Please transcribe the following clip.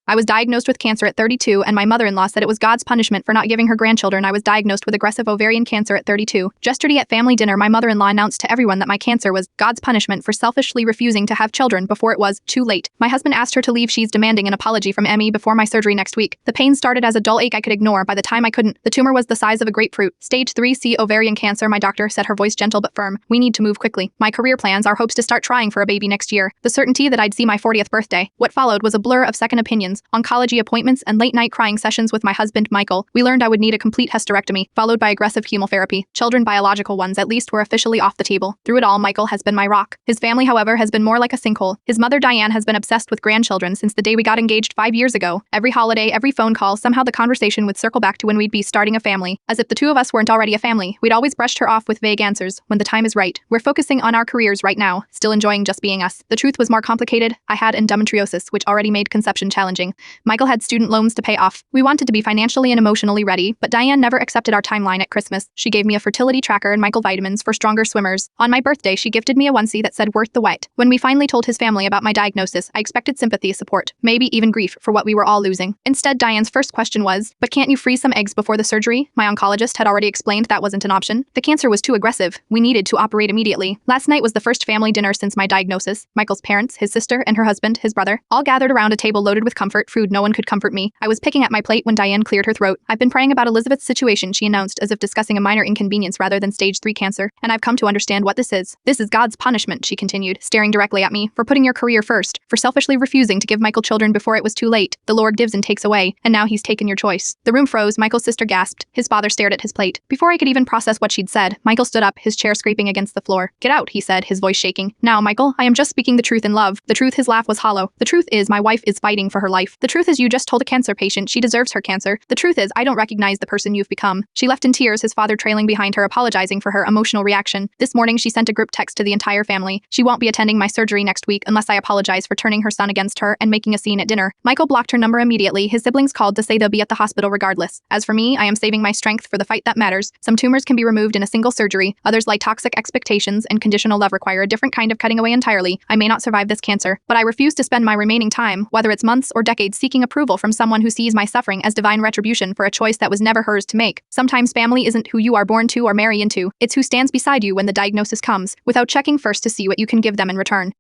I was diagnosed with cancer at 32, and my mother-in-law said it was God's punishment for not giving her grandchildren. I was diagnosed with aggressive ovarian cancer at 32. Yesterday at family dinner, my mother-in-law announced to everyone that my cancer was God's punishment for selfishly refusing to have children before it was too late. My husband asked her to leave. She's demanding an apology from Emmy before my surgery next week. The pain started as a dull ache I could ignore. By the time I couldn't, the tumor was the size of a grapefruit. Stage 3C ovarian cancer, my doctor said, her voice gentle but firm. We need to move quickly. My career plans are hopes to start trying for a baby next year. The certainty that I'd see my 40th birthday. What followed was a blur of second opinions, oncology appointments, and late-night crying sessions with my husband, Michael. We learned I would need a complete hysterectomy, followed by aggressive chemotherapy. Children, biological ones at least, were officially off the table. Through it all, Michael has been my rock. His family, however, has been more like a sinkhole. His mother, Diane, has been obsessed with grandchildren since the day we got engaged 5 years ago. Every holiday, every phone call, somehow the conversation would circle back to when we'd be starting a family. As if the two of us weren't already a family, we'd always brushed her off with vague answers. When the time is right. We're focusing on our careers right now, still enjoying just being us. The truth was more complicated. I had endometriosis, which already made conception challenging. Michael had student loans to pay off. We wanted to be financially and emotionally ready, but Diane never accepted our timeline at Christmas. She gave me a fertility tracker and Michael vitamins for stronger swimmers. On my birthday, she gifted me a onesie that said worth the wait. When we finally told his family about my diagnosis, I expected sympathy, support, maybe even grief for what we were all losing. Instead, Diane's first question was, "But can't you freeze some eggs before the surgery?" My oncologist had already explained that wasn't an option. The cancer was too aggressive. We needed to operate immediately. Last night was the first family dinner since my diagnosis. Michael's parents, his sister, and her husband, his brother, all gathered around a table loaded with comfort food. No one could comfort me. I was picking at my plate when Diane cleared her throat. "I've been praying about Elizabeth's situation," she announced, as if discussing a minor inconvenience rather than stage 3 cancer, "and I've come to understand what this is. This is God's punishment," she continued, staring directly at me, "for putting your career first, for selfishly refusing to give Michael children before it was too late. The Lord gives and takes away, and now he's taken your choice." The room froze. Michael's sister gasped. His father stared at his plate. Before I could even process what she'd said, Michael stood up, his chair scraping against the floor. "Get out," he said, his voice shaking. "Now, Michael, I am just speaking the truth in love." The truth, his laugh was hollow. "The truth is my wife is fighting for her life. The truth is you just told a cancer patient she deserves her cancer. The truth is I don't recognize the person you've become." She left in tears, his father trailing behind her, apologizing for her emotional reaction. This morning she sent a group text to the entire family. She won't be attending my surgery next week unless I apologize for turning her son against her and making a scene at dinner. Michael blocked her number immediately. His siblings called to say they'll be at the hospital regardless. As for me, I am saving my strength for the fight that matters. Some tumors can be removed in a single surgery. Others, like toxic expectations and conditional love, require a different kind of cutting away entirely. I may not survive this cancer, but I refuse to spend my remaining time, whether it's months or decades, seeking approval from someone who sees my suffering as divine retribution for a choice that was never hers to make. Sometimes family isn't who you are born to or marry into. It's who stands beside you when the diagnosis comes, without checking first to see what you can give them in return.